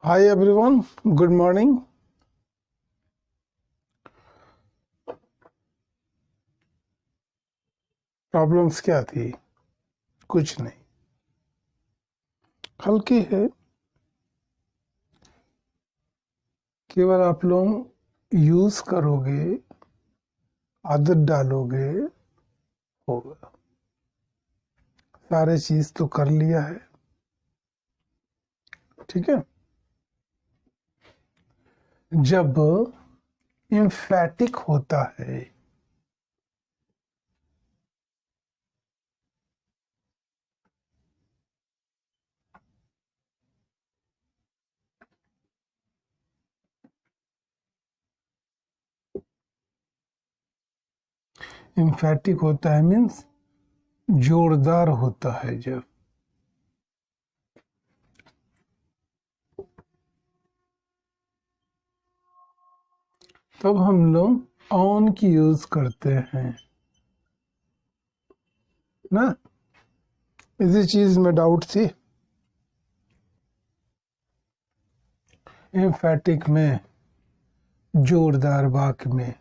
Hi everyone, good morning. Problems क्या थी? कुछ नहीं, हल्की है। केवल आप लोग यूज करोगे, आदत डालोगे, होगा। सारे चीज तो कर लिया है, ठीक है। जब इम्फैटिक होता है, इम्फैटिक होता है मीन्स जोरदार होता है। जब तब हम लोग ऑन की यूज करते हैं ना। इसी चीज में डाउट थी। एम्फैटिक में, जोरदार वाक्य में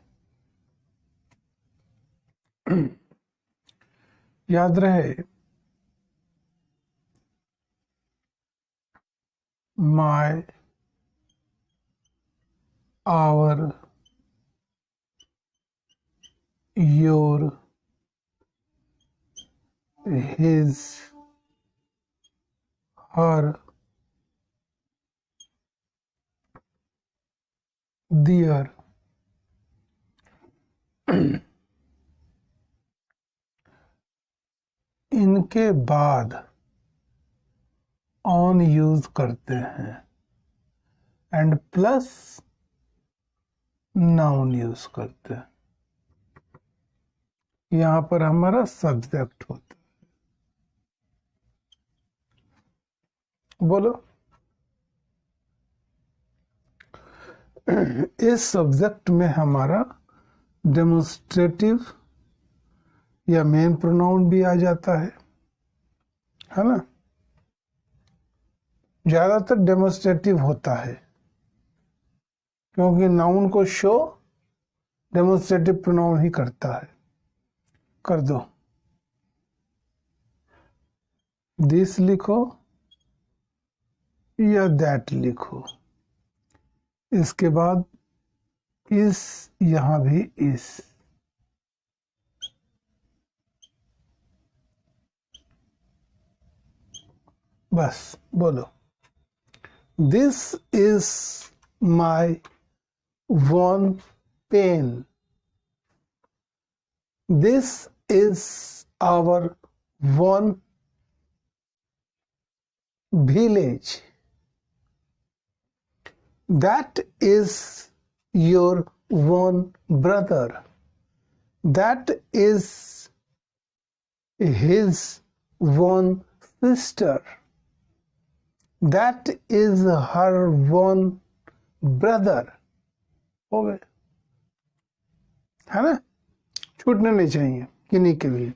याद रहे, my, our, your, his, her, their। इनके बाद ऑन यूज करते हैं एंड प्लस नाउन यूज करते हैं। यहां पर हमारा सब्जेक्ट होता है। बोलो, इस सब्जेक्ट में हमारा डेमोन्स्ट्रेटिव या मेन प्रोनाउन भी आ जाता है ना। ज्यादातर डेमोन्स्ट्रेटिव होता है क्योंकि नाउन को शो डेमोन्स्ट्रेटिव प्रोनाउन ही करता है। कर दो, दिस लिखो या दैट लिखो। इसके बाद इस, यहां भी इस। बस बोलो, this is my one pen, this is our one village, that is your one brother, that is his one sister, that is her one brother। हो गए, है ना। छूटने नहीं चाहिए किन्हीं के भी।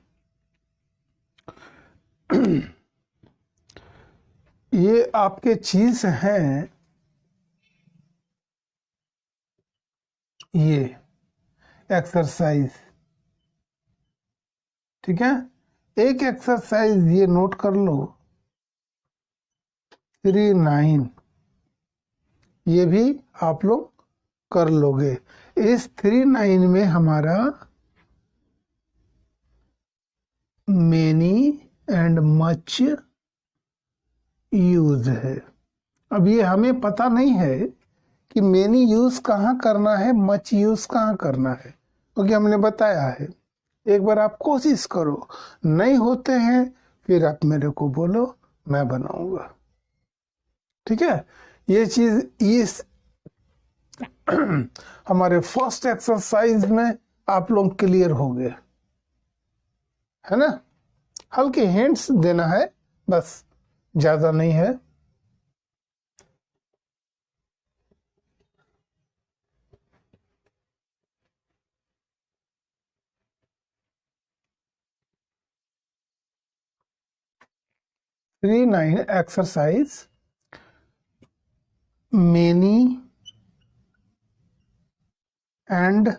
ये आपके चीज हैं, ये एक्सरसाइज, ठीक है। एक एक्सरसाइज ये नोट कर लो, 3-9, ये भी आप लोग कर लोगे। इस 3-9 में हमारा मेनी एंड मच यूज है। अब ये हमें पता नहीं है कि मेनी यूज कहाँ करना है, मच यूज कहाँ करना है, क्योंकि हमने बताया है। एक बार आप कोशिश करो, नहीं होते हैं फिर आप मेरे को बोलो, मैं बनाऊंगा, ठीक है। ये चीज इस हमारे फर्स्ट एक्सरसाइज में आप लोग क्लियर हो गए, है ना। हल्के हिंट्स देना है बस, ज्यादा नहीं है। Three 9 exercise, many and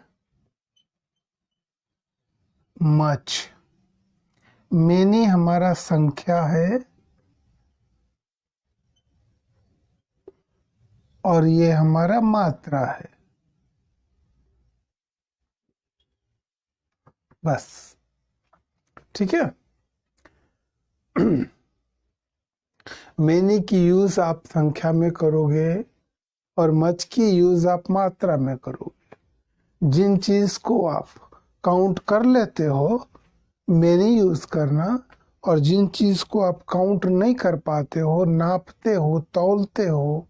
much. Many हमारा संख्या है और ये हमारा मात्रा है। बस, ठीक है। मेनी की यूज आप संख्या में करोगे और मच की यूज आप मात्रा में करोगे। जिन चीज को आप काउंट कर लेते हो मेनी यूज करना, और जिन चीज को आप काउंट नहीं कर पाते हो, नापते हो, तौलते हो,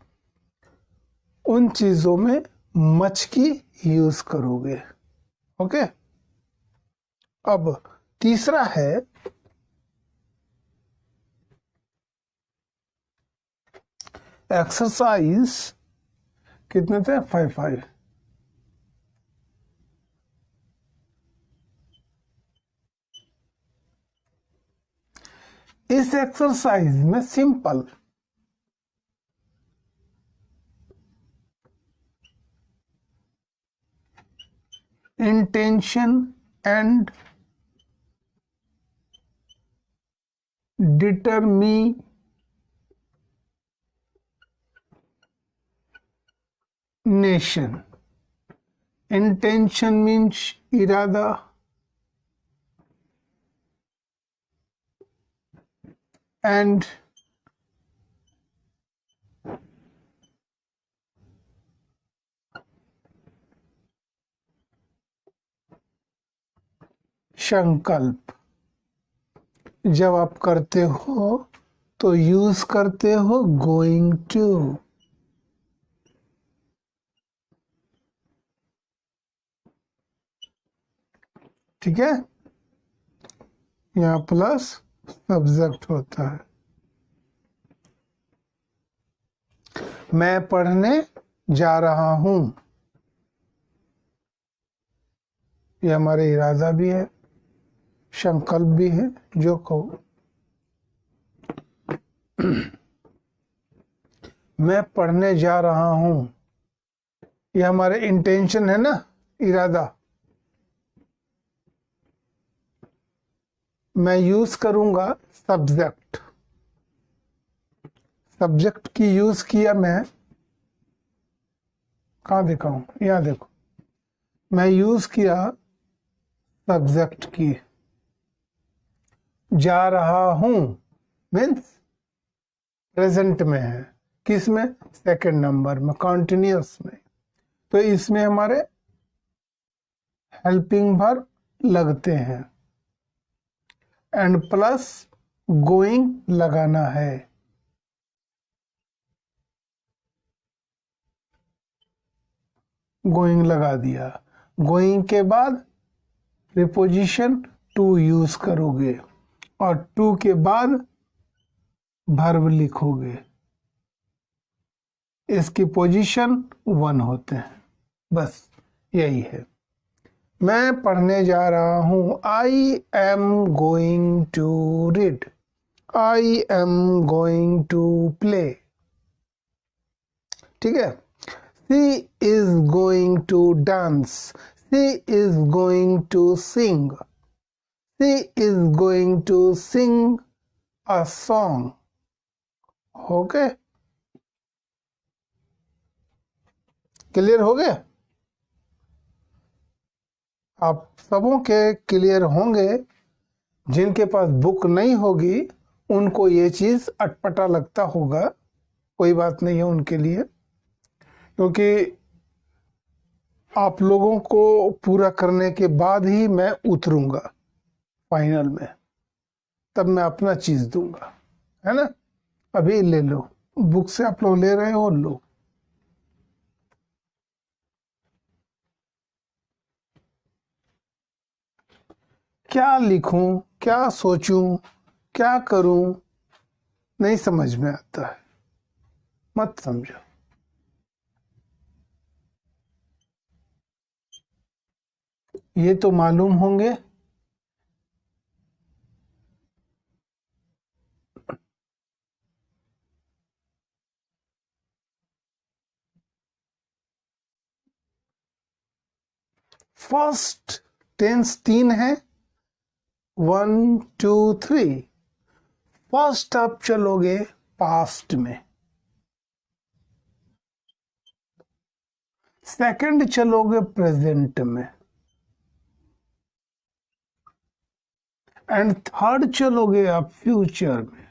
उन चीजों में मच की यूज करोगे। ओके। अब तीसरा है एक्सरसाइज, कितने थे? 5 इस एक्सरसाइज में simple intention and determination. Intention means इरादा, एंड संकल्प। जब आप करते हो तो यूज करते हो गोइंग टू। ठीक है, यहाँ प्लस सब्जेक्ट होता है। मैं पढ़ने जा रहा हूं, ये हमारे इरादा भी है, संकल्प भी है, जो कहो। मैं पढ़ने जा रहा हूं, ये हमारे इंटेंशन है ना, इरादा। मैं यूज करूंगा सब्जेक्ट। सब्जेक्ट की यूज किया मैं, कहाँ देखा हूं, यहां देखो। मैं यूज किया सब्जेक्ट की। जा रहा हूं मीन्स प्रेजेंट में है, किस में? सेकंड नंबर में, कॉन्टिन्यूअस में। तो इसमें हमारे हेल्पिंग वर्ब लगते हैं एंड प्लस गोइंग लगाना है। गोइंग लगा दिया। गोइंग के बाद प्रीपोजिशन टू यूज करोगे और टू के बाद वर्ब लिखोगे। इसकी पोजीशन 1 होते हैं। बस यही है। मैं पढ़ने जा रहा हूं, I am going to read, I am going to play. ठीक है। She is going to dance, she is going to sing, she is going to sing a song. Okay, clear हो गया? आप सबों के क्लियर होंगे। जिनके पास बुक नहीं होगी उनको ये चीज अटपटा लगता होगा, कोई बात नहीं है उनके लिए, क्योंकि आप लोगों को पूरा करने के बाद ही मैं उतरूंगा फाइनल में, तब मैं अपना चीज दूंगा, है ना। अभी ले लो, बुक से आप लोग ले रहे हो, लो। क्या लिखूं, क्या सोचूं, क्या करूं, नहीं समझ में आता है, मत समझो। ये तो मालूम होंगे। फर्स्ट टेंस 3 है, 1 2 3। फर्स्ट आप चलोगे पास्ट में, सेकंड चलोगे प्रेजेंट में, एंड थर्ड चलोगे आप फ्यूचर में।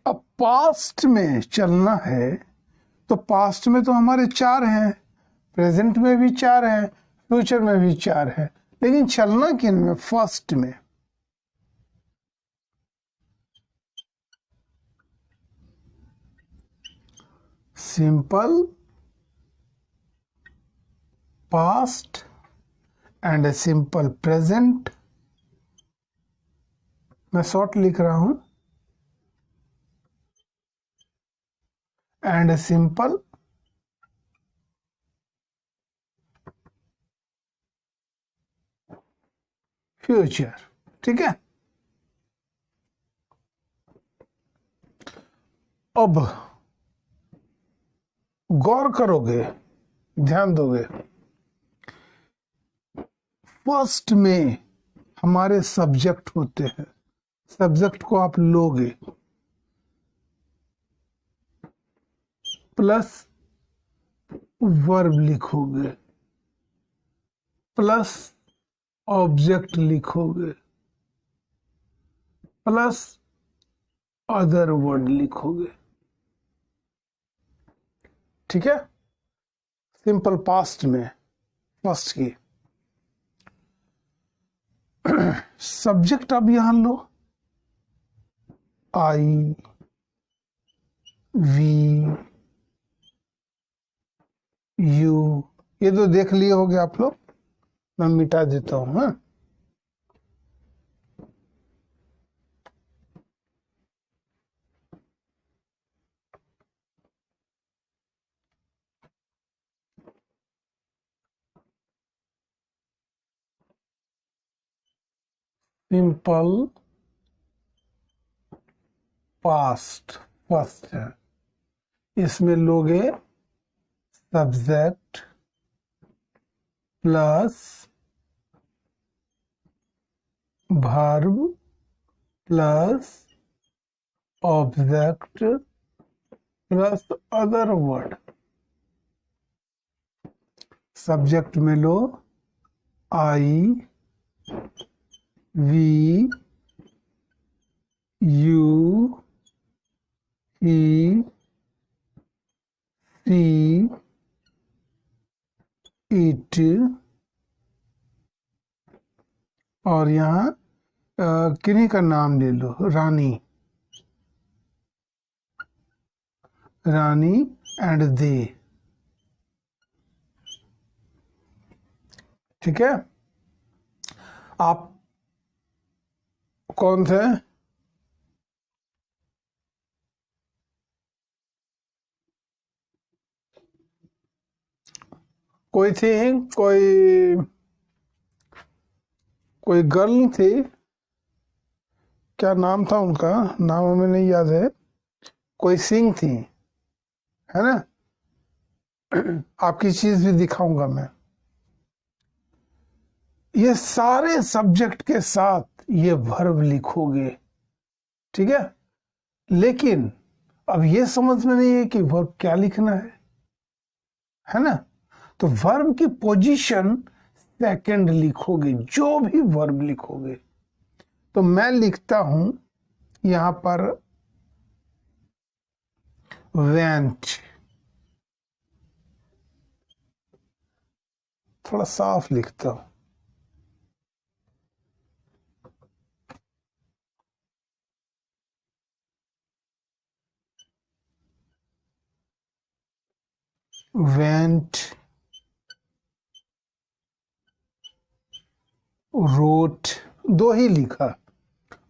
अब पास्ट में चलना है तो पास्ट में तो हमारे 4 हैं, प्रेजेंट में भी 4 हैं, फ्यूचर में भी 4 है, लेकिन चलना किन में? फर्स्ट में। Simple past and simple present, मैं शॉर्ट लिख रहा हूं, एंड सिंपल फ्यूचर। ठीक है। अब गौर करोगे, ध्यान दोगे, फर्स्ट में हमारे सब्जेक्ट होते हैं, सब्जेक्ट को आप लोगे, प्लस वर्ब लिखोगे, प्लस ऑब्जेक्ट लिखोगे, प्लस अदर वर्ड लिखोगे। ठीक है। सिंपल पास्ट में फर्स्ट की सब्जेक्ट अब यहां लो, आई वी यू, ये तो देख लिए होगे आप लोग, मैं मिटा देता हूं। हाँ, सिंपल पास्ट फर्स्ट है, इसमें लोगे subject plus verb plus object plus other word. Subject में लो I we you he she it, और यहाँ किन्हीं का नाम ले लो, रानी, रानी एंड दे। ठीक है। आप कौन थे? कोई थी, कोई गर्ल थी, क्या नाम था उनका, नाम हमें नहीं याद है, कोई सिंह थी, है ना। आपकी चीज भी दिखाऊंगा मैं। ये सारे सब्जेक्ट के साथ ये वर्ब लिखोगे। ठीक है। लेकिन अब ये समझ में नहीं है कि वर्ब क्या लिखना है ना। तो वर्ब की पोजीशन सेकंड लिखोगे, जो भी वर्ब लिखोगे। तो मैं लिखता हूं यहां पर वेंट, थोड़ा साफ लिखता हूं, वेंट, रोट, दो ही लिखा,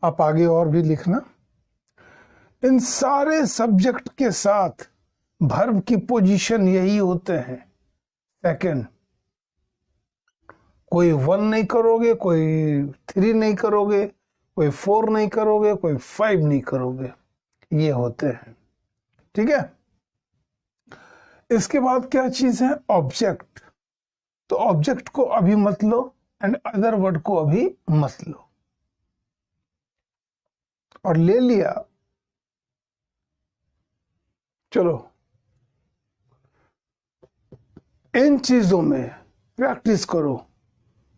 आप आगे और भी लिखना। इन सारे सब्जेक्ट के साथ वर्ब की पोजीशन यही होते हैं, सेकंड। कोई 1 नहीं करोगे, कोई 3 नहीं करोगे, कोई 4 नहीं करोगे, कोई 5 नहीं करोगे, ये होते हैं। ठीक है। इसके बाद क्या चीज है? ऑब्जेक्ट। तो ऑब्जेक्ट को अभी मत लो एंड अदर वर्ड को अभी मत लो। और ले लिया, चलो इन चीजों में प्रैक्टिस करो।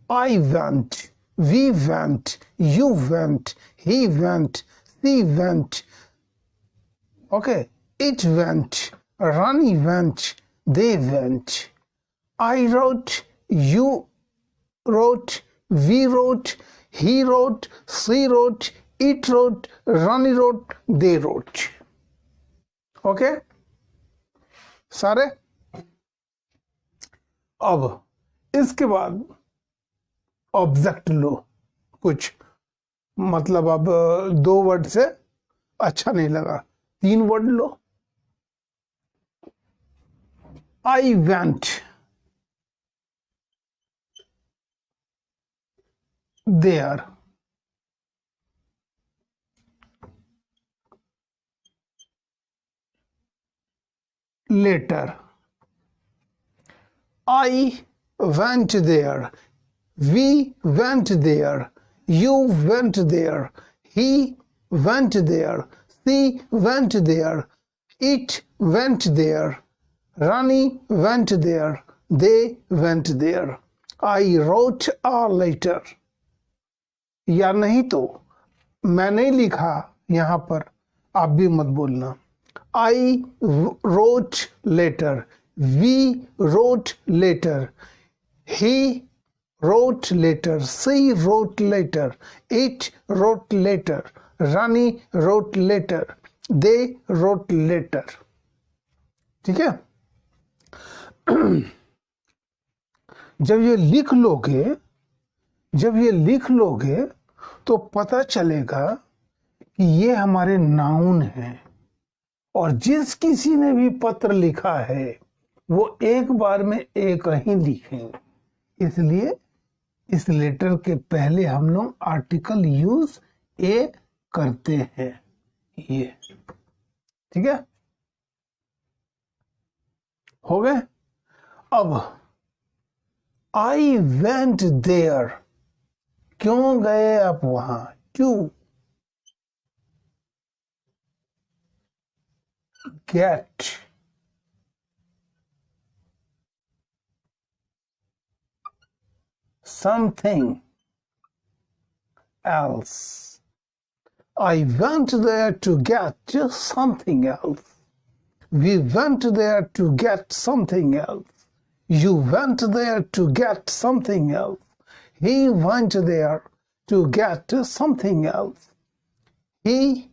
I went, we went, you went, he went, she went, okay, it went, Rani went, they went. I wrote, you wrote, we wrote, he wrote, she wrote, it wrote, Rani wrote, they wrote. Okay? सारे? अब इसके बाद object लो कुछ, मतलब अब 2 word से अच्छा नहीं लगा, 3 वर्ड लो। I went there, later. I went there, we went there, you went there, he went there, she went there, it went there, Rani went there, they went there. I wrote a letter, या नहीं तो मैंने लिखा, यहां पर आप भी मत बोलना। I wrote letter, we wrote letter, he wrote letter, she wrote letter, it wrote letter, Rani wrote letter, they wrote letter. ठीक है? जब ये लिख लोगे तो पता चलेगा कि ये हमारे नाउन हैं, और जिस किसी ने भी पत्र लिखा है वो एक बार में एक ही लिखेंगे। इसलिए इस लेटर के पहले हम लोग आर्टिकल यूज ए करते हैं, ये। ठीक है? हो गए? अब आई वेंट देयर, क्यों गए आप वहां? क्यों? Get, something else. I went there to get something else. We went there to get something else. You went there to get something else. He went there to get something else. He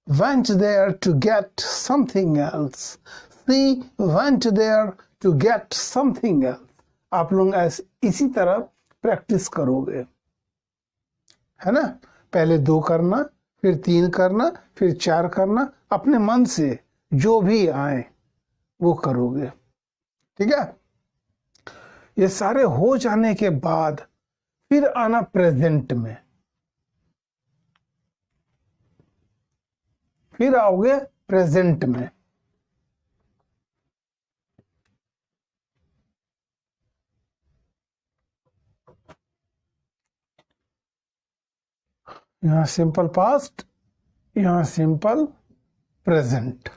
went there to get something else. She went there to get something else. आप लोग इसी तरह practice करोगे, है ना? पहले 2 करना, फिर 3 करना, फिर 4 करना, अपने मन से जो भी आए वो करोगे। ठीक है? ये सारे हो जाने के बाद फिर आना प्रेजेंट में, फिर आओगे प्रेजेंट में। यहां सिंपल पास्ट, यहां सिंपल प्रेजेंट।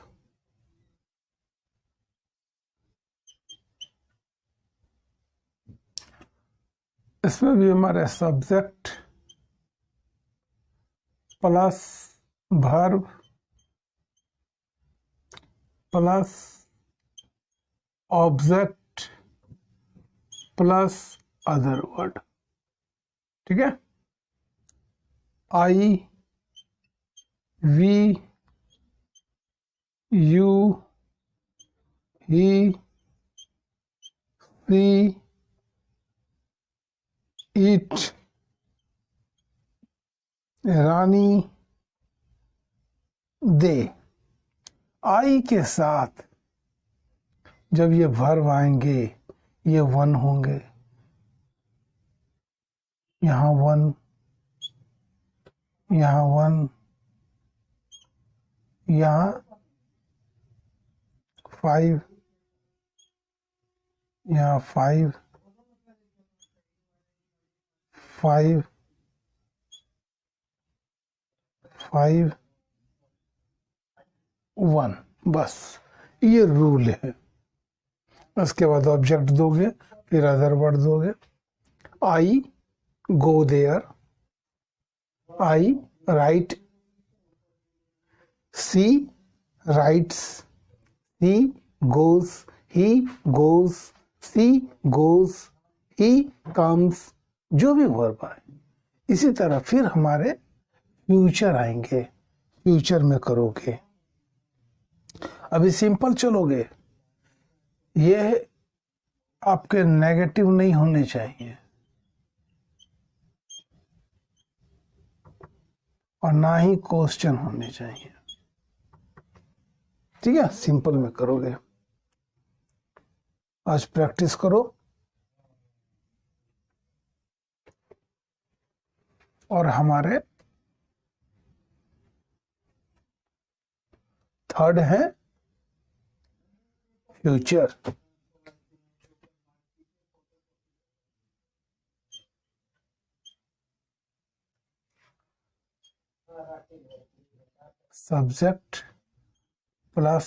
इसमें भी हमारे subject plus verb plus object plus other word. ठीक है? I, we, you, he, she, it, Rani, they. I के साथ जब ये वर्ब आएंगे ये 1 होंगे, यहां 1, यहां 1, यहां 5, यहाँ 5, 5, 5, 1, बस ये रूल है। उसके बाद ऑब्जेक्ट दोगे, फिर अदर वर्ड दोगे। I go there, I write, she writes, he goes, he goes, she goes, he comes, जो भी वर्ब आए। इसी तरह फिर हमारे फ्यूचर आएंगे, फ्यूचर में करोगे। अभी सिंपल चलोगे, ये आपके नेगेटिव नहीं होने चाहिए और ना ही क्वेश्चन होने चाहिए। ठीक है, सिंपल में करोगे। आज प्रैक्टिस करो और हमारे थर्ड है future. Subject plus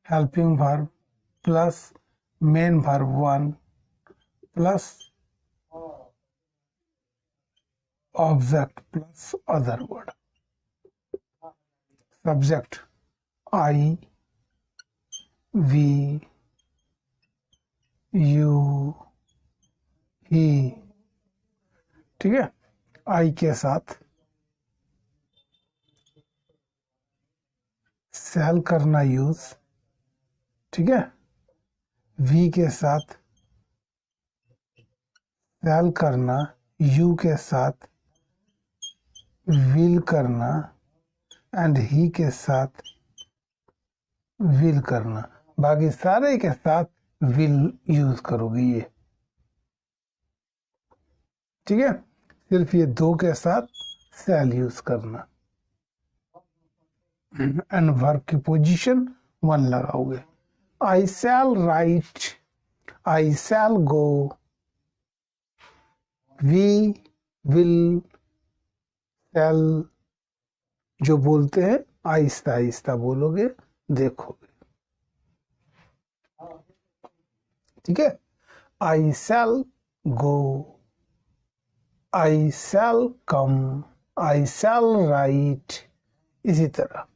helping verb plus main verb 1 plus object plus other word. Subject I, we, you, he. ठीक है, आई के साथ सेल करना यूज। ठीक है, वी के साथ सेल करना, यू के साथ विल करना एंड ही के साथ विल करना। बाकी सारे के साथ विल यूज करोगे ये। ठीक है, सिर्फ ये दो के साथ सेल यूज करना एंड वर्ब की पोजीशन 1 लगाओगे। I shall write, I shall go, we will shall. जो बोलते हैं आहिस्ता आहिस्ता बोलोगे, देखोगे। ठीक है, आई शैल गो, आई शैल कम, आई शैल राइट। इसी तरह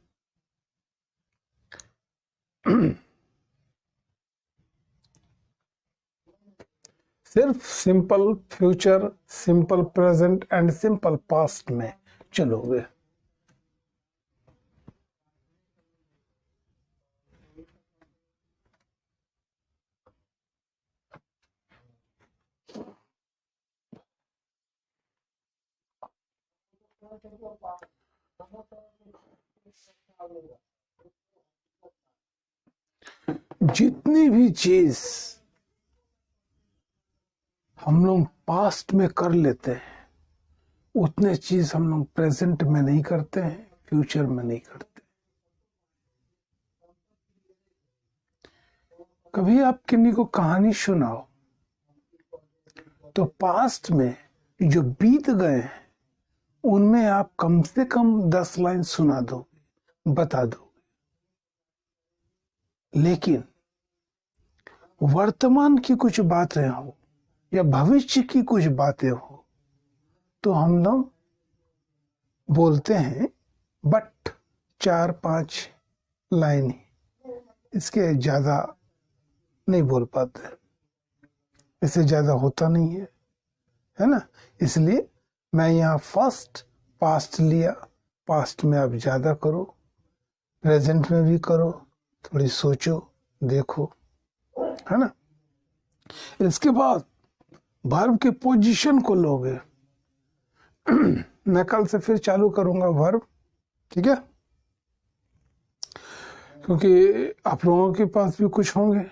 सिर्फ simple future, simple present and simple past में चलोगे। जितनी भी चीज हम लोग पास्ट में कर लेते हैं, उतने चीज हम लोग प्रेजेंट में नहीं करते हैं, फ्यूचर में नहीं करते। कभी आप किन्हीं को कहानी सुनाओ तो पास्ट में जो बीत गए हैं उनमें आप कम से कम 10 लाइन सुना दो, बता दो। लेकिन वर्तमान की कुछ बातें हो या भविष्य की कुछ बातें हो तो हम लोग बोलते हैं बट 4-5 लाइन ही, इसके ज्यादा नहीं बोल पाते। इससे ज्यादा होता नहीं है ना। इसलिए मैं यहाँ फर्स्ट पास्ट लिया। पास्ट में आप ज्यादा करो, प्रेजेंट में भी करो, थोड़ी सोचो, देखो, है ना। इसके बाद वर्ब के पोजीशन को लोगे। मैं कल से फिर चालू करूंगा वर्ब, ठीक है, क्योंकि आप लोगों के पास भी कुछ होंगे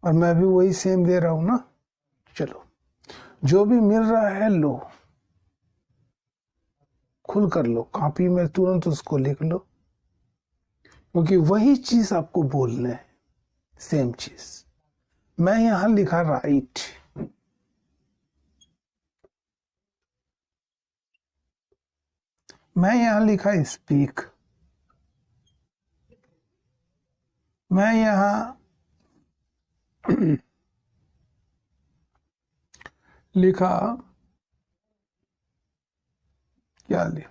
और मैं भी वही सेम दे रहा हूं ना। चलो, जो भी मिल रहा है लो, खुल कर लो, कॉपी में तुरंत उसको लिख लो, क्योंकि वही चीज आपको बोलना है, सेम चीज। मैं यहां लिखा राइट, मैं यहां लिखा स्पीक, मैं यहां लिखा क्या लिखा,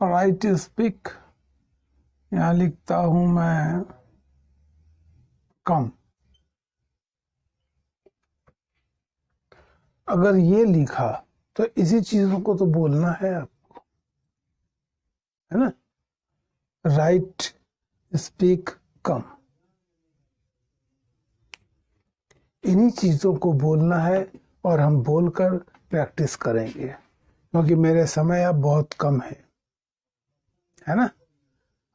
राइट स्पीक, यहां लिखता हूं मैं कम। अगर ये लिखा तो इसी चीजों को तो बोलना है आपको, है ना। राइट स्पीक कम, इन्हीं चीजों को बोलना है और हम बोलकर प्रैक्टिस करेंगे, क्योंकि मेरे समय अब बहुत कम है ना।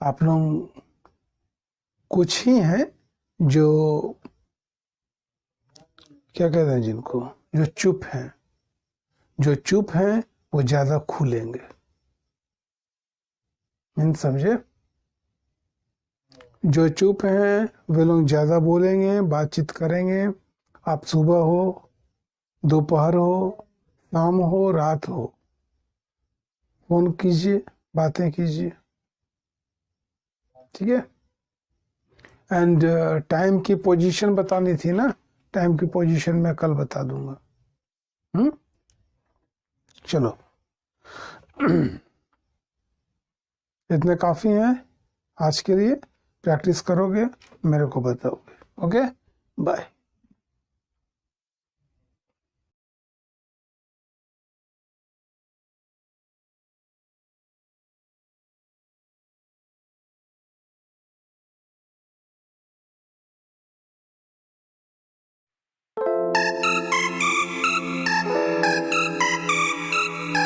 आप लोग कुछ ही हैं जो क्या कहते हैं, जिनको जो चुप हैं, जो चुप हैं वो ज्यादा खुलेंगे, समझे। जो चुप हैं वे लोग ज्यादा बोलेंगे, बातचीत करेंगे। आप सुबह हो, दोपहर हो, शाम हो, रात हो, फोन कीजिए, बातें कीजिए, ठीक है। एंड टाइम की पोजीशन बतानी थी ना, टाइम की पोजीशन मैं कल बता दूंगा। चलो इतने काफी हैं आज के लिए। प्रैक्टिस करोगे, मेरे को बताओगे। Okay, bye.